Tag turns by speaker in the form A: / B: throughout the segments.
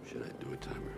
A: Should I do a timer?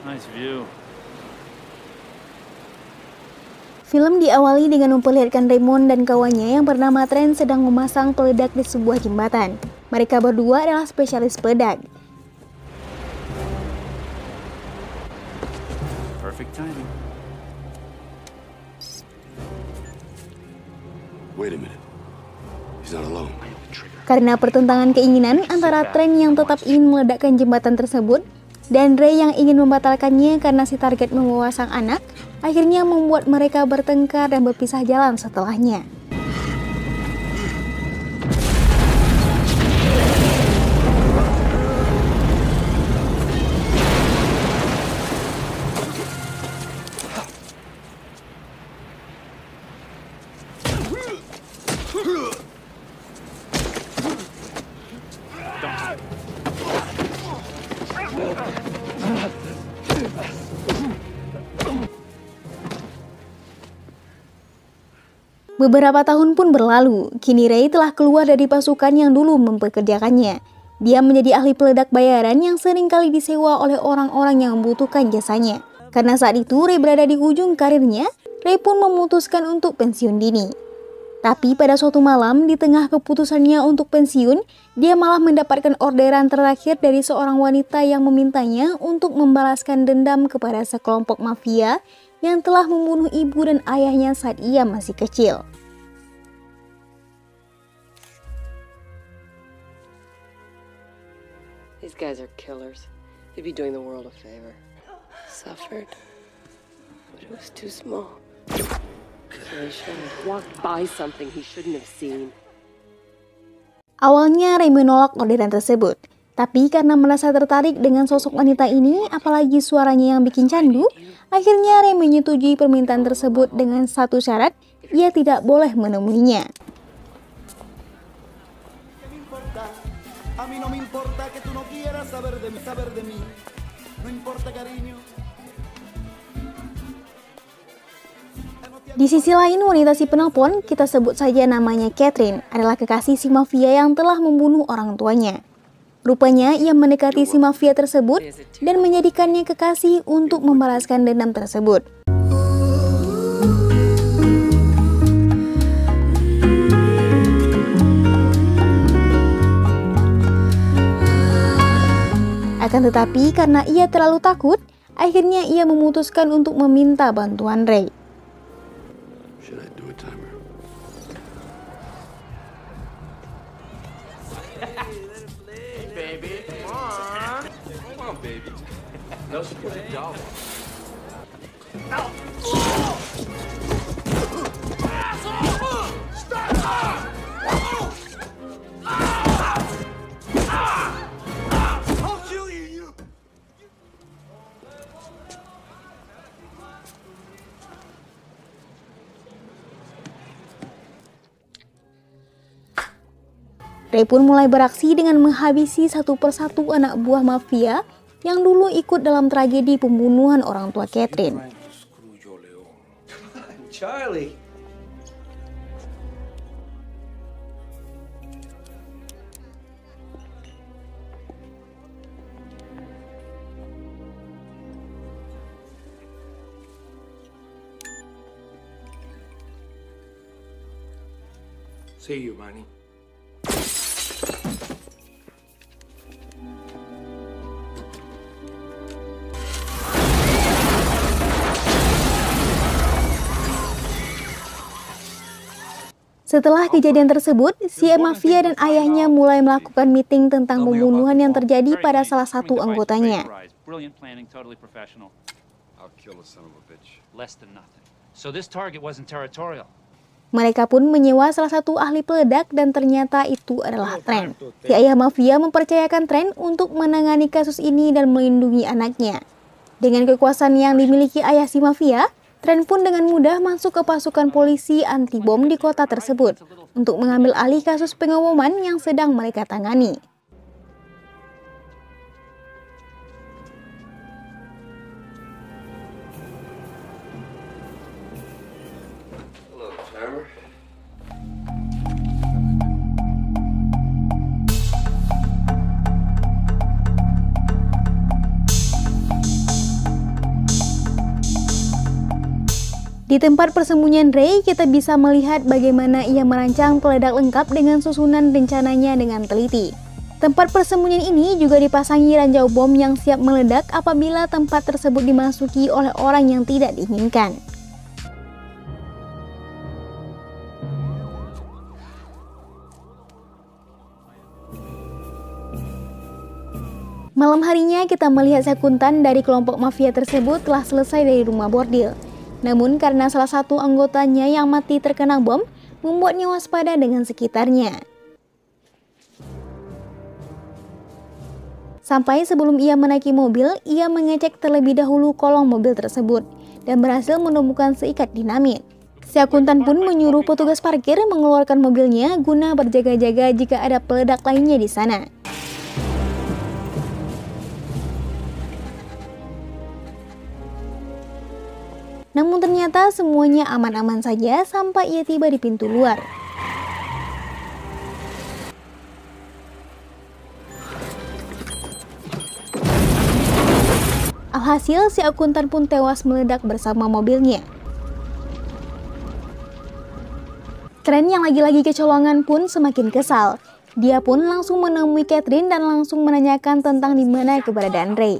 B: Nice view.
C: Film diawali dengan memperlihatkan Raymond dan kawannya yang bernama Trent sedang memasang peledak di sebuah jembatan. Mereka berdua adalah spesialis peledak.
B: Perfect timing.
A: Wait a minute. He's not alone.
C: Karena pertentangan keinginan antara Trent yang tetap ingin meledakkan jembatan tersebut dan Ray yang ingin membatalkannya karena si target membawa sang anak, akhirnya membuat mereka bertengkar dan berpisah jalan setelahnya. Beberapa tahun pun berlalu, kini Ray telah keluar dari pasukan yang dulu mempekerjakannya. Dia menjadi ahli peledak bayaran yang seringkali disewa oleh orang-orang yang membutuhkan jasanya. Karena saat itu Ray berada di ujung karirnya, Ray pun memutuskan untuk pensiun dini. Tapi pada suatu malam, di tengah keputusannya untuk pensiun, dia malah mendapatkan orderan terakhir dari seorang wanita yang memintanya untuk membalaskan dendam kepada sekelompok mafia yang telah membunuh ibu dan ayahnya saat ia masih kecil.
D: These guys are killers. They'd be doing the world a favor. Suffered, but it was too small. So he should have walked by something he shouldn't have seen.
C: Awalnya Ray menolak orderan tersebut, tapi karena merasa tertarik dengan sosok wanita ini, apalagi suaranya yang bikin candu, akhirnya Ray menyetujui permintaan tersebut dengan satu syarat, ia tidak boleh menemuinya. Di sisi lain, wanita si penelpon, kita sebut saja namanya Catherine, adalah kekasih si mafia yang telah membunuh orang tuanya. Rupanya ia mendekati si mafia tersebut dan menjadikannya kekasih untuk membalaskan dendam tersebut. Akan tetapi karena ia terlalu takut, akhirnya ia memutuskan untuk meminta bantuan Ray.
A: Should I do a timer?
E: Hey, baby, come on. Come on, baby. No, she put a doll.
C: Ray pun mulai beraksi dengan menghabisi satu persatu anak buah mafia yang dulu ikut dalam tragedi pembunuhan orang tua Catherine.
E: Charlie. See you, Manny.
C: Setelah kejadian tersebut, si mafia dan ayahnya mulai melakukan meeting tentang pembunuhan yang terjadi pada salah satu anggotanya.
B: So this target wasn't territorial.
C: Mereka pun menyewa salah satu ahli peledak dan ternyata itu adalah Trent. Si ayah mafia mempercayakan Trent untuk menangani kasus ini dan melindungi anaknya. Dengan kekuasaan yang dimiliki ayah si mafia, Trent pun dengan mudah masuk ke pasukan polisi anti bom di kota tersebut untuk mengambil alih kasus pengeboman yang sedang mereka tangani.
A: Hello, timer.
C: Di tempat persembunyian Ray, kita bisa melihat bagaimana ia merancang peledak lengkap dengan susunan rencananya dengan teliti. Tempat persembunyian ini juga dipasangi ranjau bom yang siap meledak apabila tempat tersebut dimasuki oleh orang yang tidak diinginkan. Malam harinya kita melihat sekuntan dari kelompok mafia tersebut telah selesai dari rumah bordil. Namun karena salah satu anggotanya yang mati terkena bom, membuatnya waspada dengan sekitarnya. Sampai sebelum ia menaiki mobil, ia mengecek terlebih dahulu kolong mobil tersebut dan berhasil menemukan seikat dinamit. Si akuntan pun menyuruh petugas parkir mengeluarkan mobilnya guna berjaga-jaga jika ada peledak lainnya di sana. Namun ternyata semuanya aman-aman saja sampai ia tiba di pintu luar. Alhasil si akuntan pun tewas meledak bersama mobilnya. Trent yang lagi-lagi kecolongan pun semakin kesal. Dia pun langsung menemui Catherine dan langsung menanyakan tentang di mana keberadaan Ray.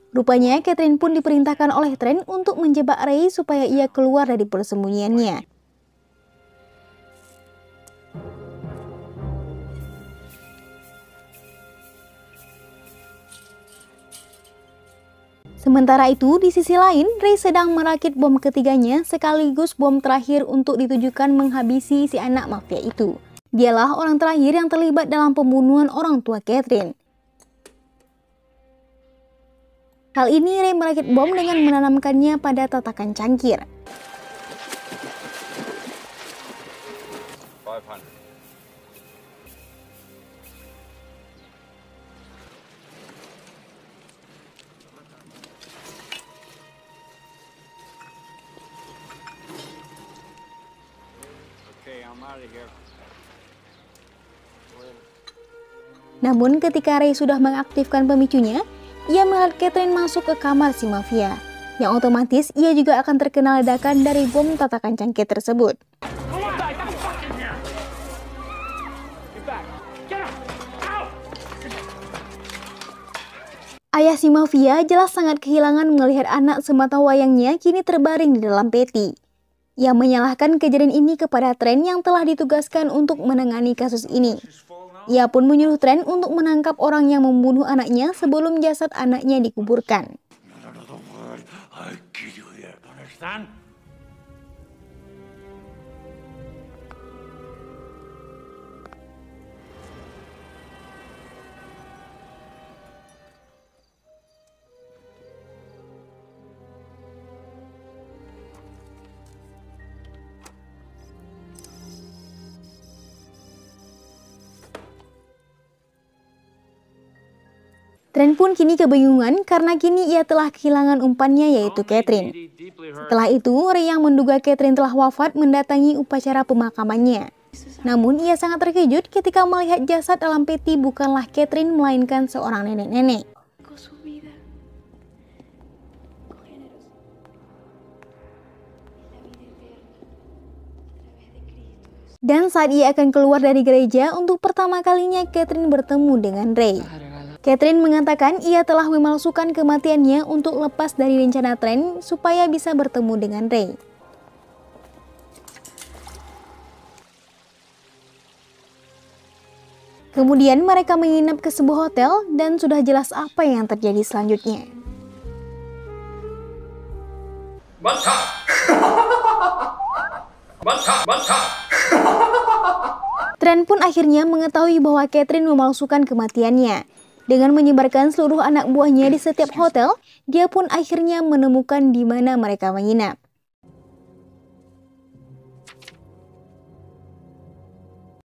C: Rupanya Catherine pun diperintahkan oleh Trent untuk menjebak Ray supaya ia keluar dari persembunyiannya. Sementara itu, di sisi lain, Ray sedang merakit bom ketiganya sekaligus bom terakhir untuk ditujukan menghabisi si anak mafia itu. Dialah orang terakhir yang terlibat dalam pembunuhan orang tua Catherine. Hal ini Ray merakit bom dengan menanamkannya pada tatakan cangkir.
E: 500.
B: Okay, I'm out of here.
C: Namun ketika Ray sudah mengaktifkan pemicunya, ia melihat Catherine masuk ke kamar si mafia, yang otomatis ia juga akan terkena ledakan dari bom tatakan cangkir tersebut. Ayah si mafia jelas sangat kehilangan melihat anak semata wayangnya kini terbaring di dalam peti. Ia menyalahkan kejadian ini kepada Trent yang telah ditugaskan untuk menangani kasus ini. Ia pun menyuruh Trent untuk menangkap orang yang membunuh anaknya sebelum jasad anaknya dikuburkan.
B: Understand?
C: Trent pun kini kebingungan karena kini ia telah kehilangan umpannya yaitu Catherine. Setelah itu, Ray yang menduga Catherine telah wafat mendatangi upacara pemakamannya. Namun ia sangat terkejut ketika melihat jasad dalam peti bukanlah Catherine melainkan seorang nenek-nenek. Dan saat ia akan keluar dari gereja, untuk pertama kalinya Catherine bertemu dengan Ray. Catherine mengatakan ia telah memalsukan kematiannya untuk lepas dari rencana Trent supaya bisa bertemu dengan Ray. Kemudian mereka menginap ke sebuah hotel dan sudah jelas apa yang terjadi selanjutnya.
E: Mantap!
C: Trent pun akhirnya mengetahui bahwa Catherine memalsukan kematiannya. Dengan menyebarkan seluruh anak buahnya di setiap hotel, dia pun akhirnya menemukan di mana mereka menginap.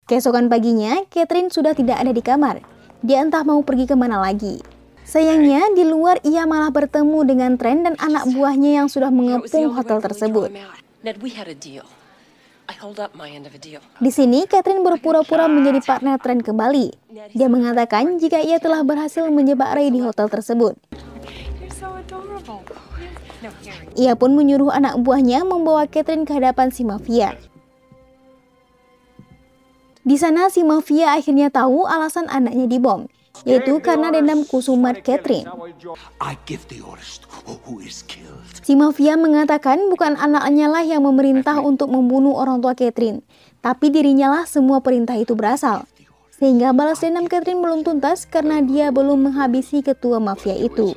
C: Keesokan paginya, Catherine sudah tidak ada di kamar. Dia entah mau pergi kemana lagi. Sayangnya, di luar ia malah bertemu dengan Trent dan anak buahnya yang sudah mengepung hotel tersebut. Di sini, Catherine berpura-pura menjadi partner Trent kembali. Dia mengatakan jika ia telah berhasil menjebak Ray di hotel tersebut. Ia pun menyuruh anak buahnya membawa Catherine ke hadapan si mafia. Di sana, si mafia akhirnya tahu alasan anaknya dibom, yaitu karena dendam kusumat Catherine. Si mafia mengatakan bukan anaknya lah yang memerintah untuk membunuh orang tua Catherine, tapi dirinya lah semua perintah itu berasal. Sehingga balas dendam Catherine belum tuntas karena dia belum menghabisi ketua mafia itu.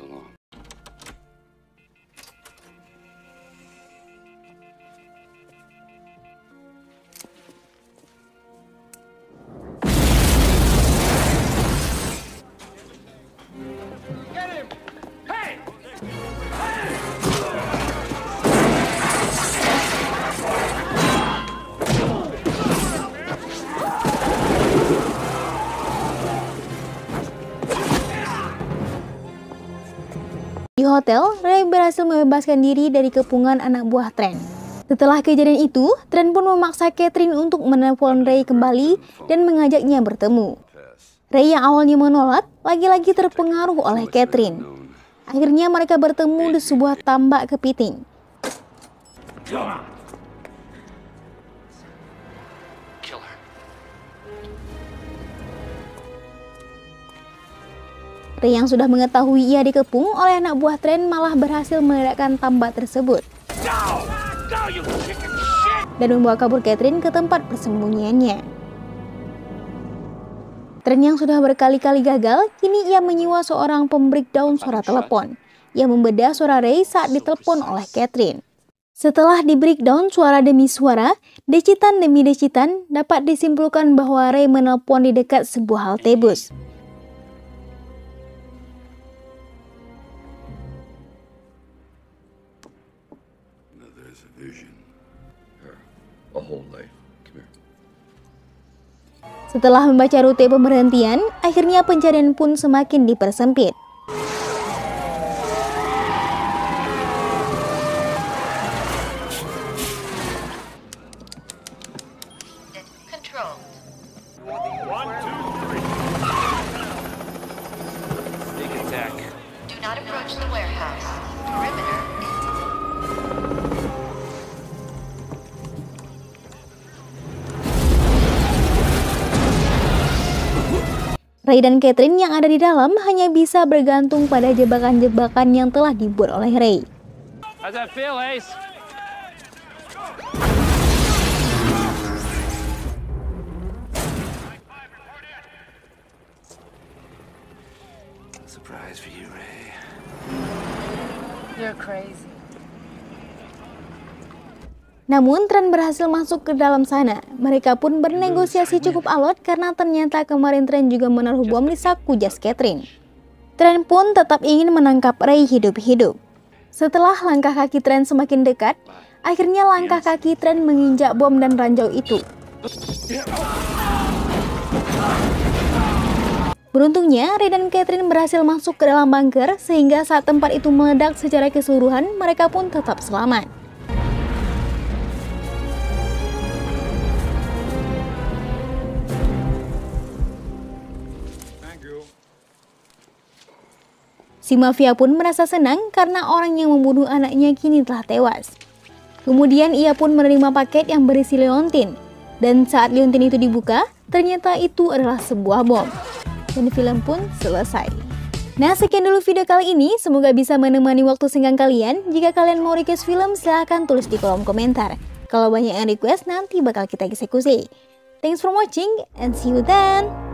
C: Di hotel, Ray berhasil membebaskan diri dari kepungan anak buah Trent. Setelah kejadian itu, Trent pun memaksa Catherine untuk menelpon Ray kembali dan mengajaknya bertemu. Ray yang awalnya menolak, lagi-lagi terpengaruh oleh Catherine. Akhirnya mereka bertemu di sebuah tambak kepiting. Ray yang sudah mengetahui ia dikepung oleh anak buah Trent malah berhasil meledakkan tambak tersebut dan membawa kabur Catherine ke tempat persembunyiannya. Trent yang sudah berkali-kali gagal, kini ia menyewa seorang pembreakdown suara telepon yang membedah suara Ray saat ditelepon oleh Catherine. Setelah di breakdown suara demi suara, decitan demi decitan, dapat disimpulkan bahwa Ray menelpon di dekat sebuah halte bus. Setelah membaca rute pemberhentian, akhirnya pencarian pun semakin dipersempit. Ray dan Catherine yang ada di dalam hanya bisa bergantung pada jebakan-jebakan yang telah dibuat oleh Ray.
B: How's that feel, Ace?
A: Surprise for you, Ray.
D: You're crazy.
C: Namun, Trent berhasil masuk ke dalam sana. Mereka pun bernegosiasi cukup alot karena ternyata kemarin Trent juga menaruh bom di saku jas Catherine. Trent pun tetap ingin menangkap Ray hidup-hidup. Setelah langkah kaki Trent semakin dekat, akhirnya langkah kaki Trent menginjak bom dan ranjau itu. Beruntungnya, Ray dan Catherine berhasil masuk ke dalam bunker sehingga saat tempat itu meledak secara keseluruhan, mereka pun tetap selamat. Si mafia pun merasa senang karena orang yang membunuh anaknya kini telah tewas. Kemudian ia pun menerima paket yang berisi leontin. Dan saat leontin itu dibuka, ternyata itu adalah sebuah bom. Dan film pun selesai. Nah, sekian dulu video kali ini. Semoga bisa menemani waktu senggang kalian. Jika kalian mau request film, silahkan tulis di kolom komentar. Kalau banyak yang request, nanti bakal kita eksekusi. Thanks for watching and see you then.